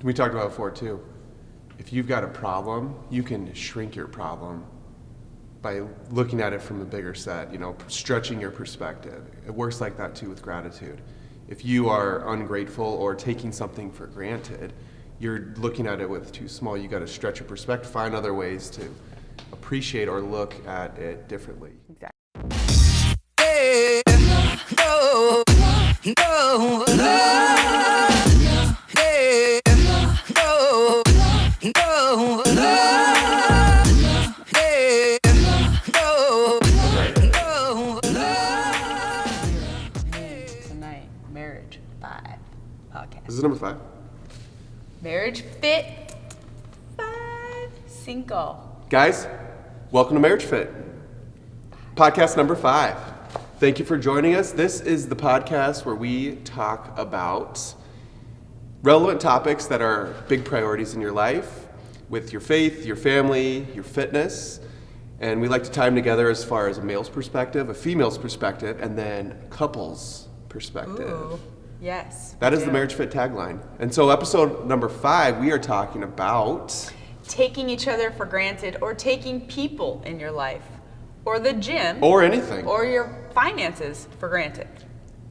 We talked about it before too. If you've got a problem, you can shrink your problem by looking at it from a bigger set, stretching your perspective. It works like that too with gratitude. If you are ungrateful or taking something for granted, you're looking at it with too small. You got to stretch your perspective, find other ways to appreciate or look at it differently. Exactly. Tonight, Marriage FIT podcast. This is number 5. MarriageFIT 5 Cinco. Guys, welcome to MarriageFIT, podcast number 5. Thank you for joining us. This is the podcast where we talk about relevant topics that are big priorities in your life, with your faith, your family, your fitness. And we like to tie them together as far as a male's perspective, a female's perspective, and then couples perspective. Ooh, yes. That is the MarriageFIT tagline. And so episode number 5, we are talking about taking each other for granted, or taking people in your life, or the gym, or anything, or your finances for granted.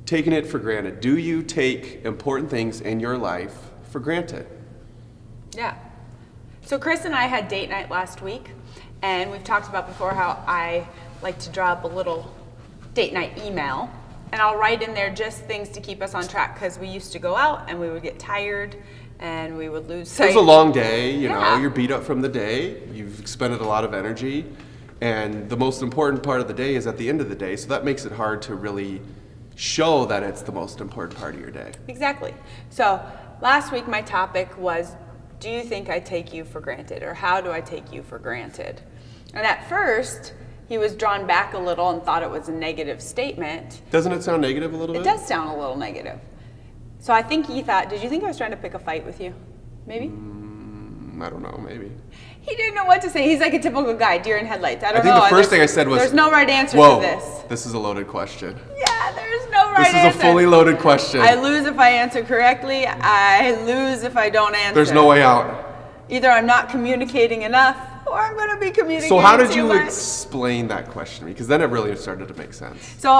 Taking it for granted. Do you take important things in your life for granted? Yeah. So Chris and I had date night last week, and we've talked about before how I like to draw up a little date night email, and I'll write in there just things to keep us on track, because we used to go out and we would get tired and we would lose sight. It was a long day, you know, Yeah. you're beat up from the day, you've expended a lot of energy, and the most important part of the day is at the end of the day, so that makes it hard to really show that it's the most important part of your day. Exactly. So last week my topic was, do you think I take you for granted, or how do I take you for granted? And at first, he was drawn back a little and thought it was a negative statement. Doesn't it sound negative a little bit? It does sound a little negative. So I think he thought, did you think I was trying to pick a fight with you? Maybe? I don't know, maybe. He didn't know what to say. He's like a typical guy, deer in headlights. I I don't think know. the first thing I said was, there's no right answer whoa, to this. this is a loaded question. Yeah, there's no right answer. This is a fully loaded question. I lose if I answer correctly. I lose if I don't answer. There's no way out. Either I'm not communicating enough, or I'm going to be communicating So how did too you much. explain that question to me? Because then it really started to make sense. So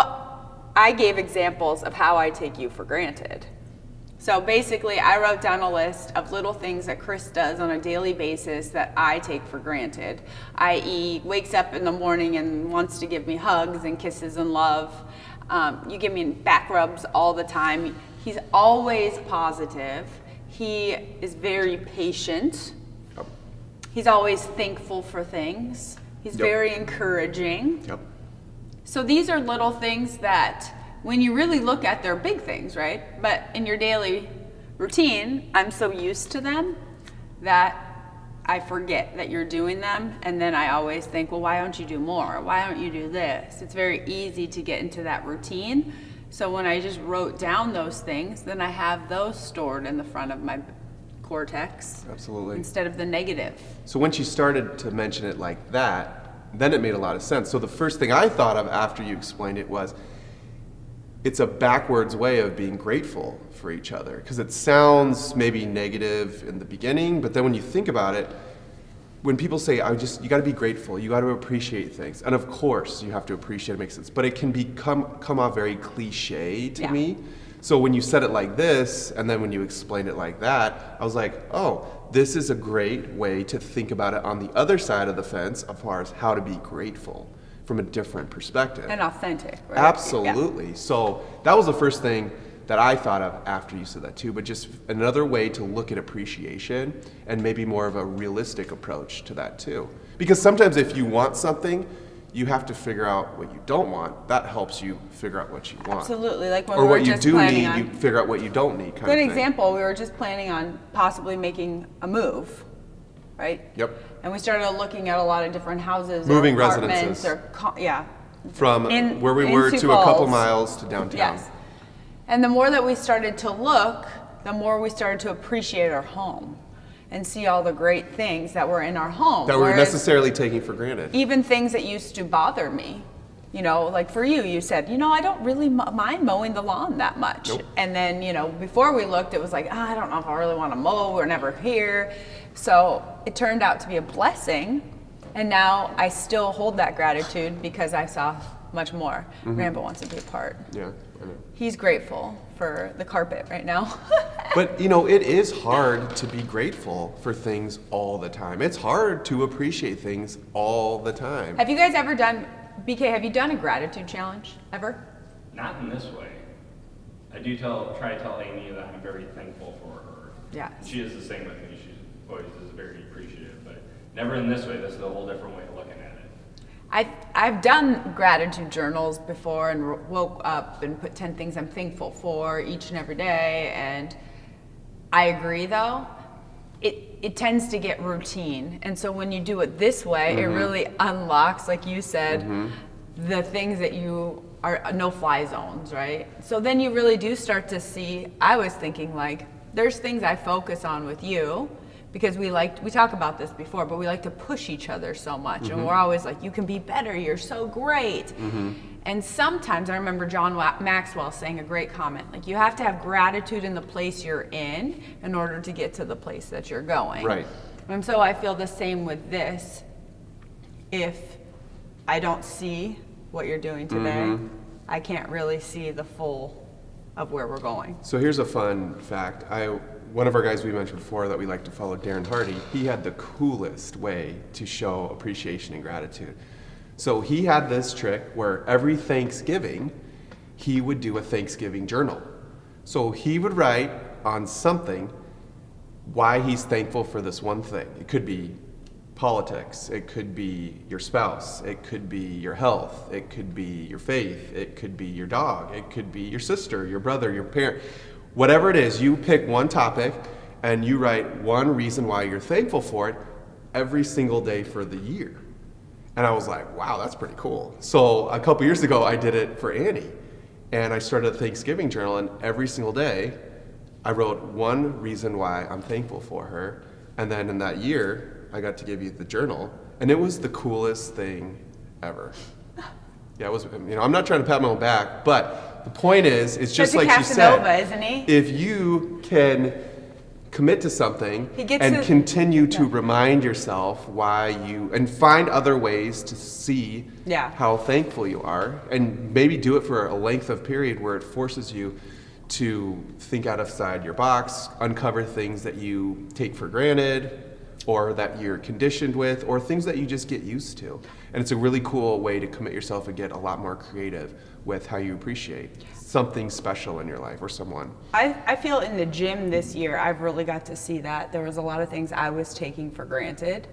I gave examples of how I take you for granted. So basically, I wrote down a list of little things that Chris does on a daily basis that I take for granted, i.e. wakes up in the morning and wants to give me hugs and kisses and love. You give me back rubs all the time. He's always positive. He is very patient. Yep. He's always thankful for things. He's very encouraging. Yep. So these are little things that, when you really look at, they're big things, right? But in your daily routine, I'm so used to them that I forget that you're doing them. And then I always think, well, why don't you do more? Why don't you do this? It's very easy to get into that routine. So when I just wrote down those things, then I have those stored in the front of my cortex. Absolutely. Instead of the negative. So once you started to mention it like that, then it made a lot of sense. So the first thing I thought of after you explained it was, it's a backwards way of being grateful for each other, because it sounds maybe negative in the beginning, but then when you think about it, when people say, you got to be grateful, you got to appreciate things, and of course you have to appreciate, it makes sense, but it can come off very cliche to me. So when you said it like this, and then when you explained it like that, I was like, oh, this is a great way to think about it on the other side of the fence as far as how to be grateful from a different perspective. And authentic, right? Absolutely. Yeah. So that was the first thing that I thought of after you said that too, but just another way to look at appreciation and maybe more of a realistic approach to that too. Because sometimes if you want something, you have to figure out what you don't want. That helps you figure out what you want. Absolutely. Like when or we were what you just do planning need, on, you figure out what you don't need. Good example, we were just planning on possibly making a move, right? Yep. And we started looking at a lot of different houses, moving or apartments, residences. From where we were to a couple miles to downtown. Yes. And the more that we started to look, the more we started to appreciate our home and see all the great things that were in our home. That we're necessarily taking for granted. Even things that used to bother me, You know, like for you, you said, you know, I don't really mind mowing the lawn that much. Nope. And then, you know, before we looked, it was like, I don't know if I really want to mow. We're never here. So it turned out to be a blessing. And now I still hold that gratitude because I saw much more. Rambo wants to be a part. Yeah, I know. He's grateful for the carpet right now. But, you know, it is hard to be grateful for things all the time. It's hard to appreciate things all the time. Have you guys ever done, BK, have you done a gratitude challenge ever? Not in this way. I do try to tell Amy that I'm very thankful for her. Yeah. She is the same with me. She always is very appreciative, but never in this way. This is a whole different way of looking at it. I've done gratitude journals before and woke up and put 10 things I'm thankful for each and every day. And I agree though, it tends to get routine. And so when you do it this way, it really unlocks, like you said, the things that you are no-fly zones, right? So then you really do start to see, I was thinking like, there's things I focus on with you, because we talk about this before, but we like to push each other so much. And we're always like, you can be better, you're so great. And sometimes I remember John Maxwell saying a great comment, like you have to have gratitude in the place you're in order to get to the place that you're going. Right. And so I feel the same with this. If I don't see what you're doing today, I can't really see the full of where we're going. So here's a fun fact. One of our guys we mentioned before that we like to follow, Darren Hardy, he had the coolest way to show appreciation and gratitude. So he had this trick where every Thanksgiving, he would do a Thanksgiving journal. So he would write on something why he's thankful for this one thing. It could be politics, it could be your spouse, it could be your health, it could be your faith, it could be your dog, it could be your sister, your brother, your parent. Whatever it is, you pick one topic and you write one reason why you're thankful for it every single day for the year. And I was like, wow, that's pretty cool. So a couple years ago, I did it for Annie. And I started a Thanksgiving journal, and every single day, I wrote one reason why I'm thankful for her. And then in that year, I got to give you the journal, and it was the coolest thing ever. Yeah, it was, you know, I'm not trying to pat my own back, but the point is, it's just like she said, isn't he? if you can commit to something He gets and to- continue to remind yourself why you, and find other ways to see Yeah. how thankful you are, and maybe do it for a length of period where it forces you to think outside your box, uncover things that you take for granted, or that you're conditioned with, or things that you just get used to. And it's a really cool way to commit yourself and get a lot more creative with how you appreciate something special in your life or someone. I feel in the gym this year, I've really got to see that. There was a lot of things I was taking for granted.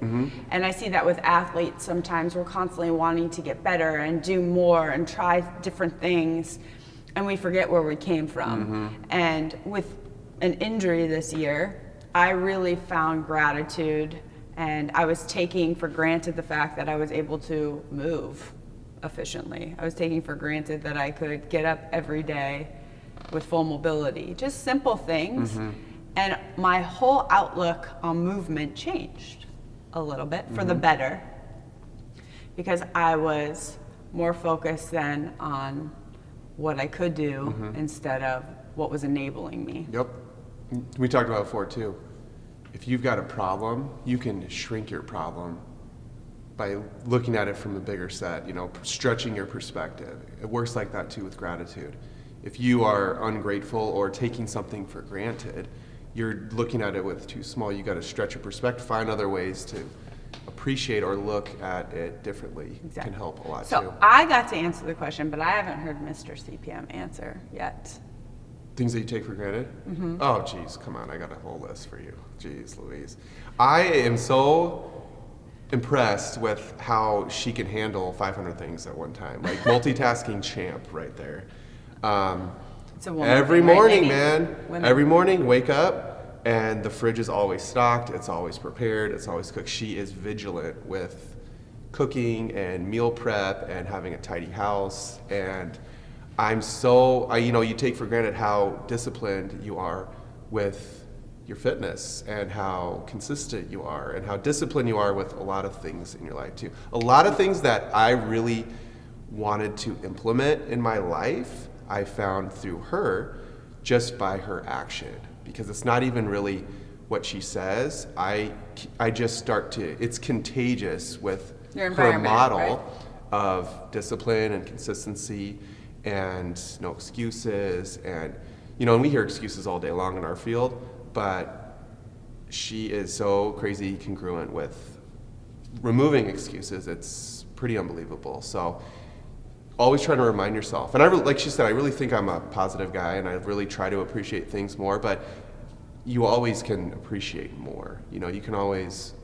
And I see that with athletes. Sometimes we're constantly wanting to get better and do more and try different things, and we forget where we came from. And with an injury this year, I really found gratitude, and I was taking for granted the fact that I was able to move efficiently. I was taking for granted that I could get up every day with full mobility, just simple things. And my whole outlook on movement changed a little bit for the better, because I was more focused then on what I could do instead of what was enabling me. Yep. We talked about it before too. If you've got a problem, you can shrink your problem by looking at it from a bigger set, you know, stretching your perspective. It works like that too with gratitude. If you are ungrateful or taking something for granted, you're looking at it with too small. You got to stretch your perspective, find other ways to appreciate or look at it differently. Exactly. Can help a lot So too. I got to answer the question, but I haven't heard Mr. CPM answer yet. Things that you take for granted? Oh, geez, come on, I got a whole list for you. Jeez Louise. I am so impressed with how she can handle 500 things at one time. Like multitasking champ right there. It's a woman Every thing, right, morning, Amy? man. Women. Every morning, wake up, and the fridge is always stocked, it's always prepared, it's always cooked. She is vigilant with cooking and meal prep and having a tidy house. And you take for granted how disciplined you are with your fitness and how consistent you are and how disciplined you are with a lot of things in your life too. A lot of things that I really wanted to implement in my life, I found through her, just by her action. Because it's not even really what she says. I just start to, it's contagious with Your her environment, model right? of discipline and consistency and no excuses. And, and we hear excuses all day long in our field, but she is so crazy congruent with removing excuses. It's pretty unbelievable. So always trying to remind yourself. And like she said, I really think I'm a positive guy and I really try to appreciate things more, but you always can appreciate more. You can always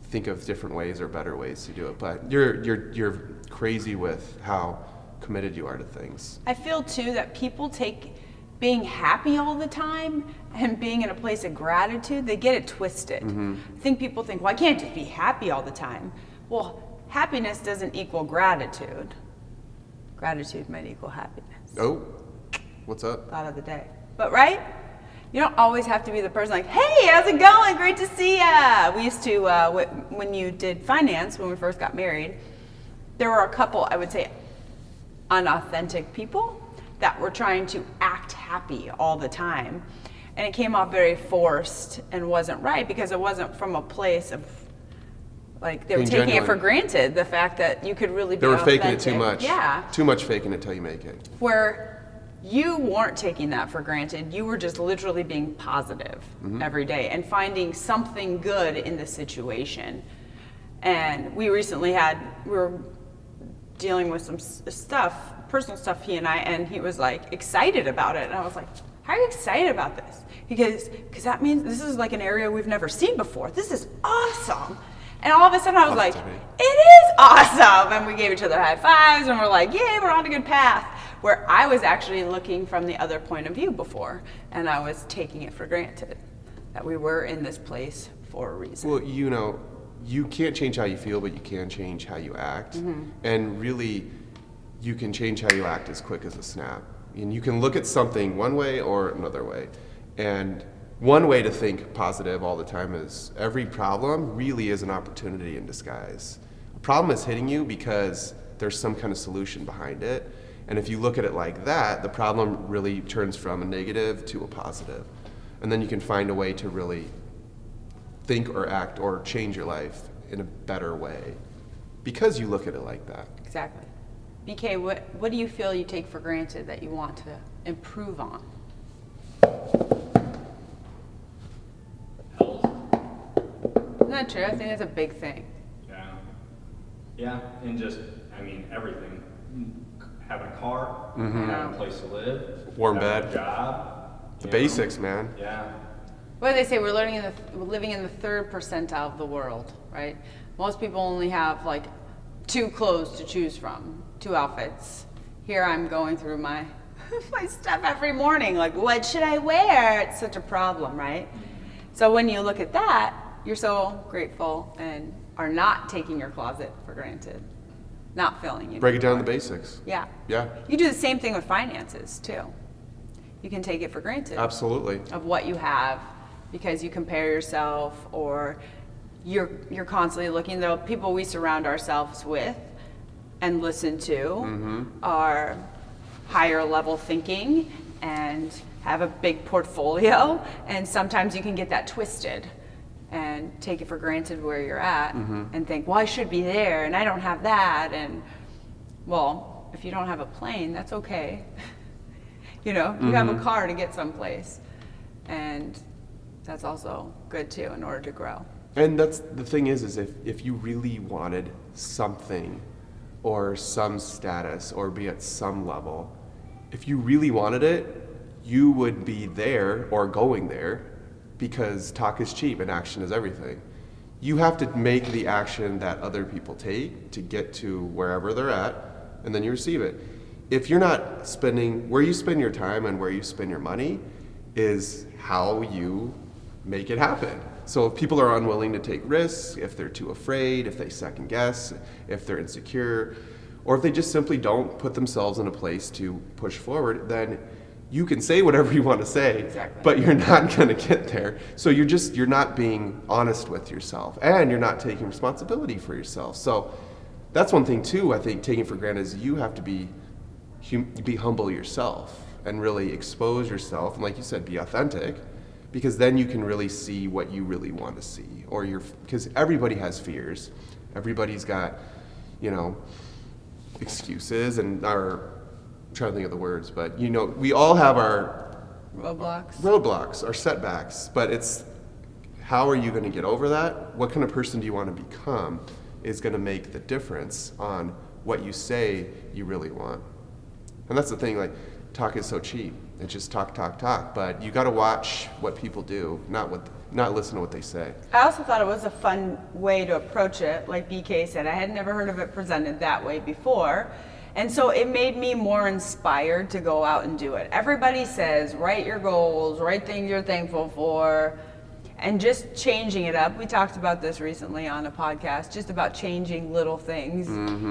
think of different ways or better ways to do it, but you're crazy with how committed you are to things. I feel too that people take being happy all the time and being in a place of gratitude, they get it twisted. I think people think, well, I can't just be happy all the time. Well, happiness doesn't equal gratitude. Gratitude might equal happiness. Oh, what's up? Thought of the day. But right? You don't always have to be the person like, hey, how's it going? Great to see ya. We used to, when you did finance, when we first got married, there were a couple, I would say, unauthentic people that were trying to act happy all the time. And it came off very forced and wasn't right because it wasn't from a place of, like, they were Being taking genuine. it for granted, the fact that you could really be They were authentic. faking it too much. Yeah. Too much faking it till you make it. Where you weren't taking that for granted. You were just literally being positive every day and finding something good in the situation. And we recently we were dealing with some stuff, personal stuff, he and I, and he was like excited about it. And I was like, how are you excited about this? Because that means this is like an area we've never seen before. This is awesome. And all of a sudden I was like, it is awesome. And we gave each other high fives and we're like, yay, we're on a good path. Where I was actually looking from the other point of view before, and I was taking it for granted that we were in this place for a reason. Well, you can't change how you feel, but you can change how you act. And really, you can change how you act as quick as a snap. And you can look at something one way or another way. And one way to think positive all the time is every problem really is an opportunity in disguise. A problem is hitting you because there's some kind of solution behind it. And if you look at it like that, the problem really turns from a negative to a positive. And then you can find a way to really think or act or change your life in a better way because you look at it like that. Exactly. BK, what do you feel you take for granted that you want to improve on? Health. Isn't that true? I think that's a big thing. Yeah, and just, everything. Having a car, having a place to live, Warm having bed. a job. The basics, man. Yeah. What do they say? We're living in the third percentile of the world, right? Most people only have like 2 clothes to choose from, 2 outfits. Here I'm going through my my stuff every morning, like what should I wear? It's such a problem, right? So when you look at that, you're so grateful and are not taking your closet for granted, not filling it. Break it down to the basics. Yeah. Yeah, You do the same thing with finances too. You can take it for granted absolutely. of what you have because you compare yourself or you're constantly looking. The people we surround ourselves with and listen to are higher level thinking and have a big portfolio, and sometimes you can get that twisted and take it for granted where you're at and think, well, I should be there and I don't have that. And well, if you don't have a plane, that's okay. You have a car to get someplace, and that's also good too in order to grow. And that's the thing is if you really wanted something or some status or be at some level, if you really wanted it, you would be there or going there, because talk is cheap and action is everything. You have to make the action that other people take to get to wherever they're at, and then you receive it. If you're not spending, where you spend your time and where you spend your money is how you make it happen. So if people are unwilling to take risks, if they're too afraid, if they second guess, if they're insecure, or if they just simply don't put themselves in a place to push forward, then you can say whatever you want to say, but you're not going to get there. So you're not being honest with yourself, and you're not taking responsibility for yourself. So that's one thing too, I think, taking for granted is you have to be humble yourself and really expose yourself. And like you said, be authentic, because then you can really see what you really want to see. Because everybody has fears. Everybody's got, excuses I'm trying to think of the words, but we all have our roadblocks, our setbacks, but it's how are you going to get over that? What kind of person do you want to become is going to make the difference on what you say you really want. And that's the thing, like, talk is so cheap. It's just talk, but you got to watch what people do, not listen to what they say. I also thought it was a fun way to approach it. Like BK said, I had never heard of it presented that way before. And so it made me more inspired to go out and do it. Everybody says, write your goals, write things you're thankful for, and just changing it up. We talked about this recently on a podcast, just about changing little things.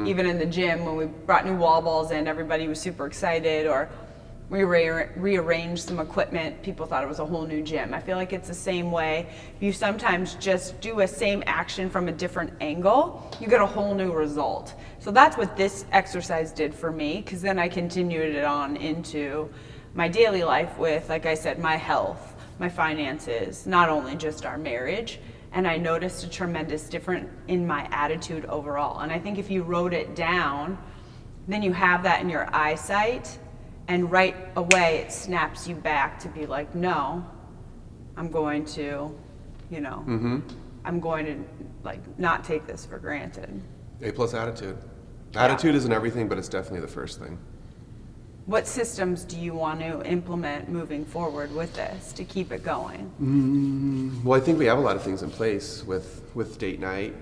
Even in the gym, when we brought new wall balls in, everybody was super excited, or we rearranged some equipment, people thought it was a whole new gym. I feel like it's the same way. You sometimes just do a same action from a different angle, you get a whole new result. So that's what this exercise did for me, because then I continued it on into my daily life with, like I said, my health, my finances, not only just our marriage. And I noticed a tremendous difference in my attitude overall. And I think if you wrote it down, then you have that in your eyesight, and right away it snaps you back to be like, no, I'm going to, I'm going to not take this for granted. A plus attitude. Attitude isn't everything, but it's definitely the first thing. What systems do you want to implement moving forward with this to keep it going? Well, I think we have a lot of things in place with date night.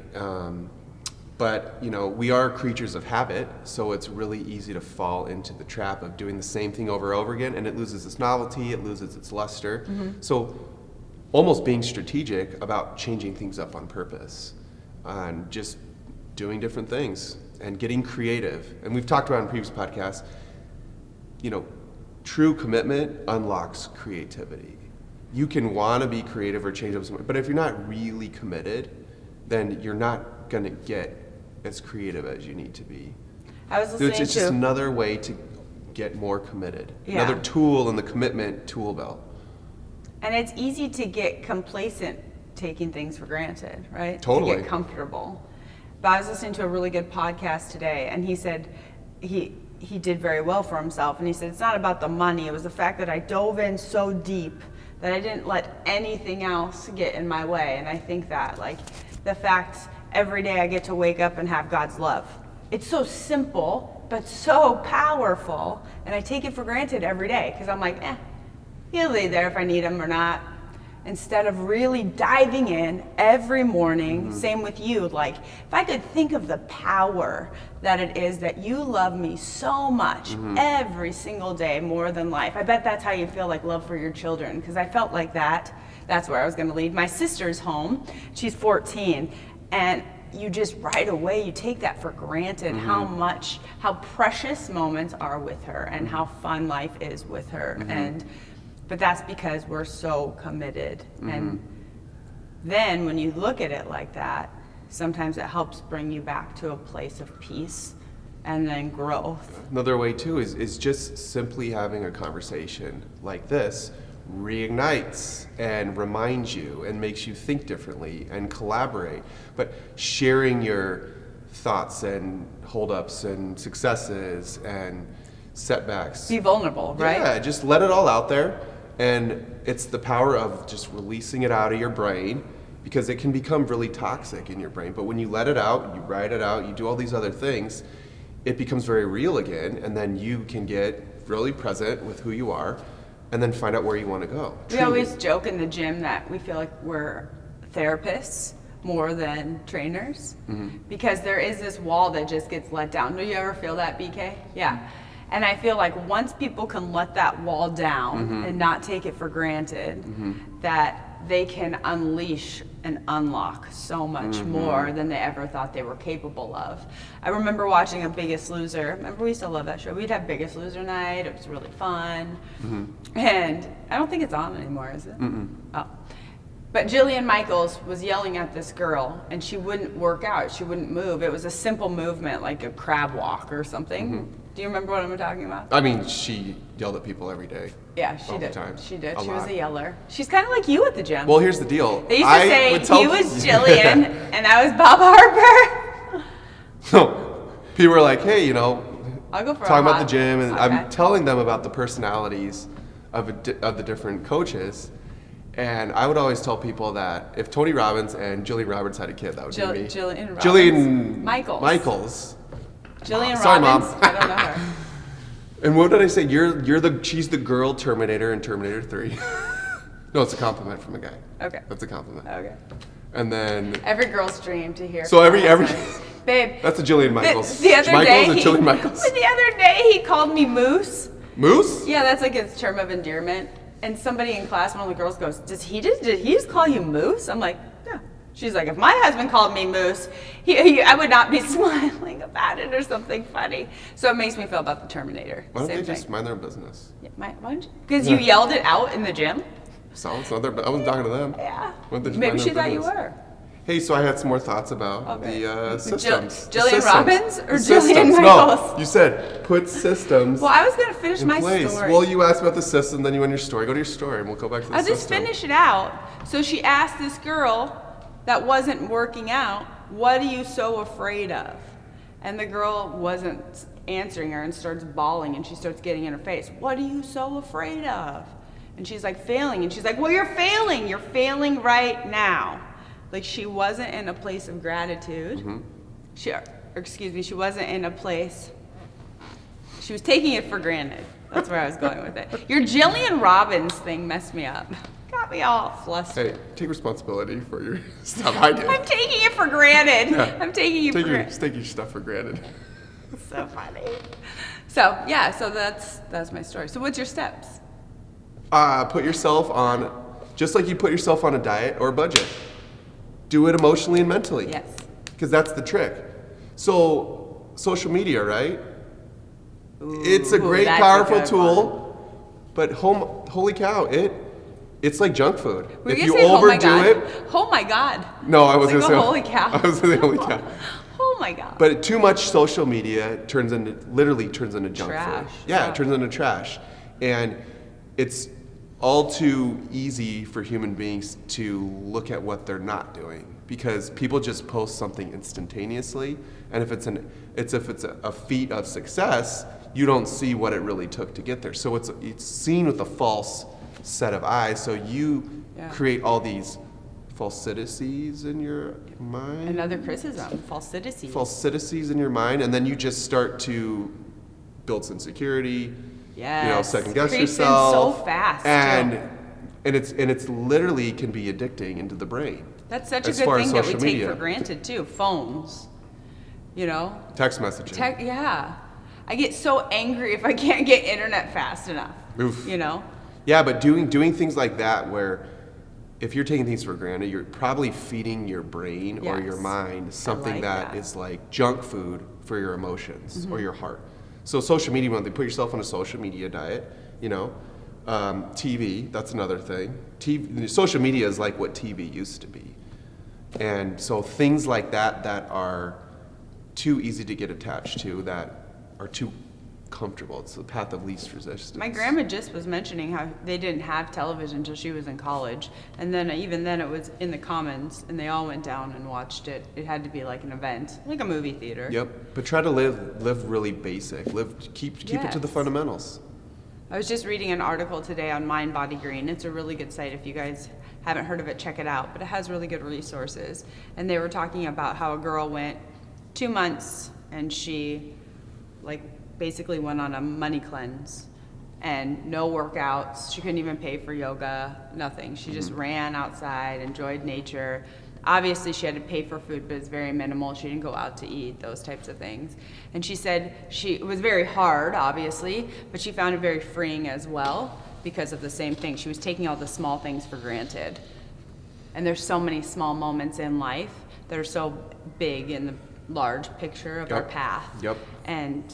But, we are creatures of habit, so it's really easy to fall into the trap of doing the same thing over and over again, and it loses its novelty, it loses its luster. So almost being strategic about changing things up on purpose and just doing different things and getting creative. And we've talked about in previous podcasts, true commitment unlocks creativity. You can want to be creative or change up something, but if you're not really committed, then you're not going to get as creative as you need to be. I was listening It's just another way to get more committed. Yeah. Another tool in the commitment tool belt. And it's easy to get complacent taking things for granted, right? Totally. To get comfortable. But I was listening to a really good podcast today, and he said he did very well for himself. And he said, it's not about the money. It was the fact that I dove in so deep that I didn't let anything else get in my way. And I think that, the fact every day I get to wake up and have God's love. It's so simple, but so powerful. And I take it for granted every day, because I'm like, he'll be there if I need him or not. Instead of really diving in every morning, same with you, if I could think of the power that it is that you love me so much every single day more than life. I bet that's how you feel, love for your children, because I felt like that. That's where I was going to lead. My sister's home. She's 14. And you just right away, you take that for granted, how precious moments are with her and how fun life is with her. But that's because we're so committed. And then when you look at it like that, sometimes it helps bring you back to a place of peace and then growth. Another way too is just simply having a conversation like this reignites and reminds you and makes you think differently and collaborate. But sharing your thoughts and holdups and successes and setbacks. Be vulnerable, right? Yeah, just let it all out there. And it's the power of just releasing it out of your brain, because it can become really toxic in your brain. But when you let it out, you write it out, you do all these other things, it becomes very real again. And then you can get really present with who you are and then find out where you want to go. We always joke in the gym that we feel like we're therapists more than trainers, because there is this wall that just gets let down. Do you ever feel that, BK? Yeah. And I feel like once people can let that wall down and not take it for granted, that they can unleash and unlock so much more than they ever thought they were capable of. I remember watching a Biggest Loser. Remember, we used to love that show. We'd have Biggest Loser night. It was really fun. And I don't think it's on anymore, is it? Oh. But Jillian Michaels was yelling at this girl, and she wouldn't work out. She wouldn't move. It was a simple movement, like a crab walk or something. Mm-hmm. Do you remember what I'm talking about? I mean, she yelled at people every day. Yeah, she all did. The time. She did. A She was lot. a yeller. She's kind of like you at the gym. Well, here's the deal. They used to say would tell he was Jillian and I was Bob Harper. So people were like, hey, I'll go for talking a about hot- the gym, and okay. I'm telling them about the personalities of the different coaches. And I would always tell people that if Tony Robbins and Jillian Roberts had a kid, that would be me. Jillian Robbins. Jillian Michaels. Jillian Sorry, Robbins. Mom. I don't know her. And what did I say? She's the girl Terminator in Terminator 3. No, it's a compliment from a guy. Okay. That's a compliment. Okay. And then Every girl's dream to hear. so from every her husband. Babe. that's a Jillian Michaels. The other Michaels day, and Jillian Michaels. the other day he called me Moose. Moose? Yeah, that's like his term of endearment. And somebody in class, one of the girls goes, did he just call you Moose? I'm like, yeah. She's like, if my husband called me Moose, I would not be smiling about it or something funny. So it makes me feel about the Terminator. Why don't Same they thing. just mind their own business? Yeah, why don't you? Because you yelled it out in the gym? So it's not their, I wasn't talking to them. Yeah. Why don't they just Maybe mind she their thought you business? were. Hey, so I had some more thoughts about Okay. the systems. The Jillian systems. Robbins or The Jillian systems. Michaels? No, you said put systems Well, I was going to finish in my place. story. Well, you asked about the system, then you went your story. Go to your story, and we'll go back to the I'll system. just finish it out. So she asked this girl that wasn't working out, what are you so afraid of? And the girl wasn't answering her and starts bawling, and she starts getting in her face. What are you so afraid of? And she's like, failing. And she's like, well, you're failing. You're failing right now. Like she wasn't in a place of gratitude. She wasn't in a place, she was taking it for granted. That's where I was going with it. Your Jillian Robbins thing messed me up. Got me all flustered. Hey, take responsibility for your stuff. I did. I'm taking it for granted. Yeah. I'm taking you for granted. Take your stuff for granted. So funny. So yeah, so that's my story. So what's your steps? Put yourself on, just like you put yourself on a diet or a budget. Do it emotionally and mentally. Yes. Because that's the trick. So, social media, right? It's a great, that's a powerful good tool, but holy cow, it's like junk food. Were If you you gonna say, overdo oh my it, God? Oh my God. no, I was It's gonna like say a holy cow. I was gonna say holy cow. Oh my God. But too much social media literally turns into junk Trash. food. Yeah, Yeah. it turns into trash. And it's all too easy for human beings to look at what they're not doing because people just post something instantaneously, and if it's a feat of success, you don't see what it really took to get there. So it's seen with a false set of eyes. So you create all these falsities in your mind. Another criticism, falsity. Falsities in your mind, and then you just start to build insecurity. Yes. Second guess Creeps in yourself. so fast, And too. it's literally can be addicting into the brain. That's such a as good far as thing that we social take media. for granted too. Phones. Text messaging. Yeah. I get so angry if I can't get internet fast enough. Oof. Yeah, but doing things like that where if you're taking things for granted, you're probably feeding your brain or your Yes. mind something like that that. is like junk food for your emotions or your heart. So social media, when they put yourself on a social media diet, TV, that's another thing. Social media is like what TV used to be. And so things like that are too easy to get attached to, that are too comfortable. It's the path of least resistance. my grandma just was mentioning how they didn't have television until she was in college, and then even then it was in the Commons, and they all went down and watched it. It had to be like an event, like a movie theater. Yep, but try to live really basic. Keep it to the Yes. fundamentals. I was just reading an article today on Mind Body Green. It's a really good site. If you guys haven't heard of it, check it out. But it has really good resources. And they were talking about how a girl went 2 months and she basically went on a money cleanse and no workouts. She couldn't even pay for yoga, nothing. She just ran outside, enjoyed nature. Obviously, she had to pay for food, but it's very minimal. She didn't go out to eat, those types of things. And she said it was very hard, obviously, but she found it very freeing as well because of the same thing. She was taking all the small things for granted. And there's so many small moments in life that are so big in the large picture of our path. Yep. And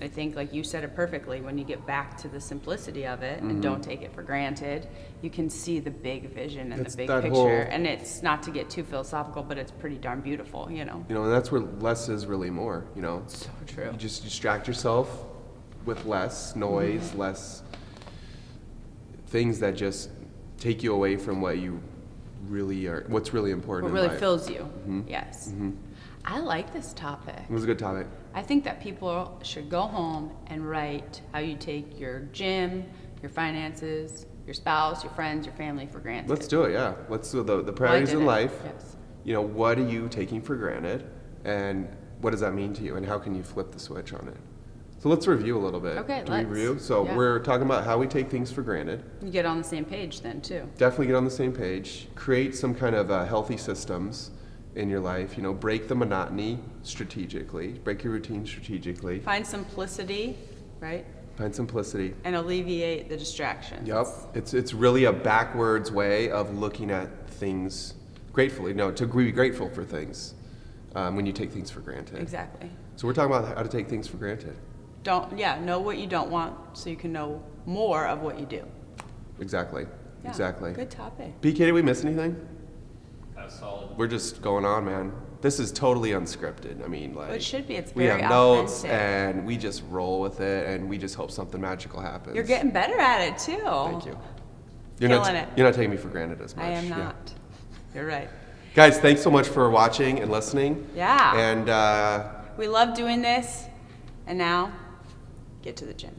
I think, like you said it perfectly, when you get back to the simplicity of it and don't take it for granted, you can see the big vision and It's the big that picture. whole- And it's not to get too philosophical, but it's pretty darn beautiful, you know? You know, and that's where less is really more, you know? So true. You just distract yourself with less noise, less things that just take you away from what you really are, what's really important What in really life. fills you. Yes. I like this topic. It was a good topic. I think that people should go home and write how you take your gym, your finances, your spouse, your friends, your family for granted. Let's do it, yeah. Let's do the priorities in life. Yes. You know, what are you taking for granted, and what does that mean to you, and how can you flip the switch on it? So let's review a little bit. Okay, Do we let's. review? So Yeah. we're talking about how we take things for granted. You get on the same page then too. Definitely get on the same page. Create some kind of healthy systems in your life. You know, break the monotony strategically. Break your routine strategically. Find simplicity, right? Find simplicity. And alleviate the distractions. Yep. It's really a backwards way of looking at things gratefully. No, to be grateful for things when you take things for granted. Exactly. So we're talking about how to take things for granted. Know what you don't want so you can know more of what you do. Exactly. Yeah, Exactly. Good topic. BK, did we miss anything? That's solid. We're just going on, man. This is totally unscripted. I mean, like, Well, it should be. It's we very have notes authentic. and we just roll with it, and we just hope something magical happens. You're getting better at it too. Thank you. Killing it. You're not taking me for granted as much. I am Yeah. not. You're right. Guys, thanks so much for watching and listening. Yeah. And We love doing this, and now get to the gym.